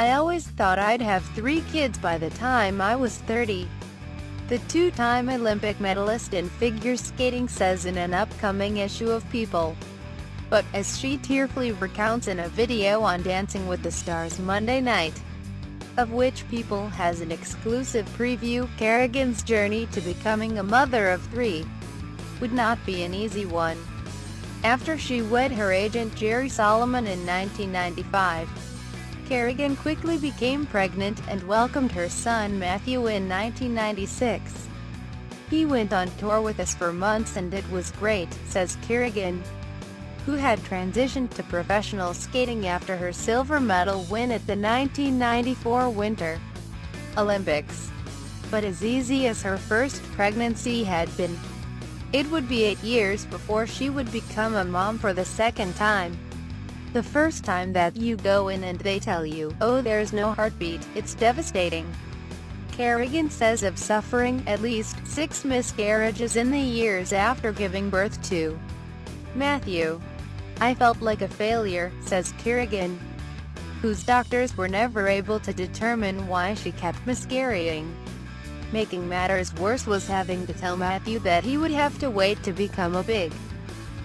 I always thought I'd have 3 kids by the time I was 30. The two-time Olympic medalist in figure skating says in an upcoming issue of People. But, as she tearfully recounts in a video on Dancing with the Stars Monday night, of which People has an exclusive preview, Kerrigan's journey to becoming a mother of 3 would not be an easy one. After she wed her agent Jerry Solomon in 1995, Kerrigan quickly became pregnant and welcomed her son Matthew in 1996. "He went on tour with us for months and it was great," says Kerrigan, who had transitioned to professional skating after her silver medal win at the 1994 Winter Olympics. But as easy as her first pregnancy had been, it would be 8 years before she would become a mom for the second time. "The first time that you go in and they tell you, oh, there's no heartbeat, it's devastating." Kerrigan says of suffering at least 6 miscarriages in the years after giving birth to Matthew. "I felt like a failure," says Kerrigan, whose doctors were never able to determine why she kept miscarrying. Making matters worse was having to tell Matthew that he would have to wait to become a big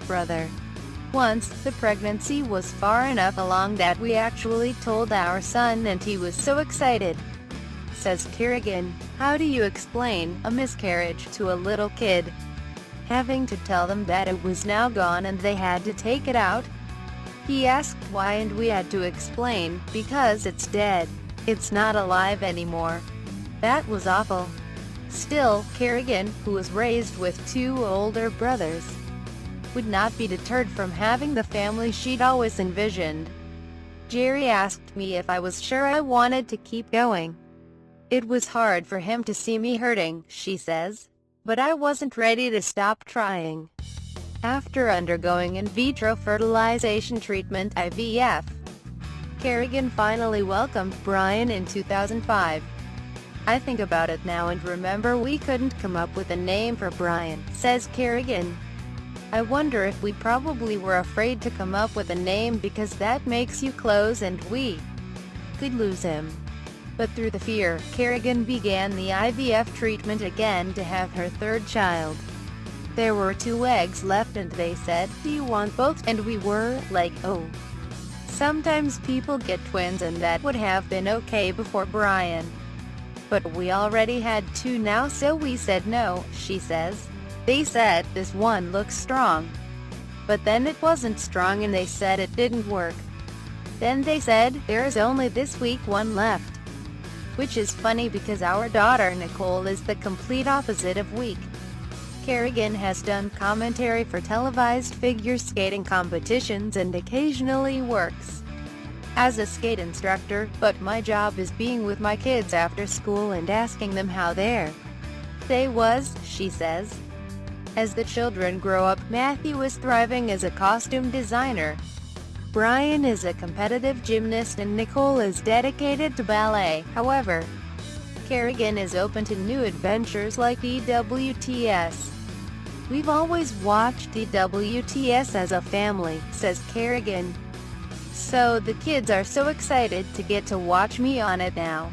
brother. "Once, the pregnancy was far enough along that we actually told our son and he was so excited," says Kerrigan. "How do you explain a miscarriage to a little kid? Having to tell them that it was now gone and they had to take it out?" He asked why and we had to explain, "Because it's dead. It's not alive anymore." That was awful. Still, Kerrigan, who was raised with 2 older brothers, would not be deterred from having the family she'd always envisioned. "Jerry asked me if I was sure I wanted to keep going. It was hard for him to see me hurting," she says, "but I wasn't ready to stop trying." After undergoing in vitro fertilization treatment (IVF), Kerrigan finally welcomed Brian in 2005. "I think about it now and remember we couldn't come up with a name for Brian," says Kerrigan. "I wonder if we probably were afraid to come up with a name because that makes you close and we could lose him." But through the fear, Kerrigan began the IVF treatment again to have her 3rd child. "There were 2 eggs left and they said, 'Do you want both?' And we were like, oh. Sometimes people get twins and that would have been okay before Brian. But we already had 2 now so we said no," she says. "They said, 'This one looks strong.' But then it wasn't strong and they said it didn't work. Then they said, 'There's only this week one left.' Which is funny because our daughter Nicole is the complete opposite of weak." Kerrigan has done commentary for televised figure skating competitions and occasionally works as a skate instructor, "But my job is being with my kids after school and asking them how their day was," she says. As the children grow up, Matthew is thriving as a costume designer. Brian is a competitive gymnast and Nicole is dedicated to ballet. However, Kerrigan is open to new adventures like EWTS. "We've always watched EWTS as a family," says Kerrigan. "So the kids are so excited to get to watch me on it now."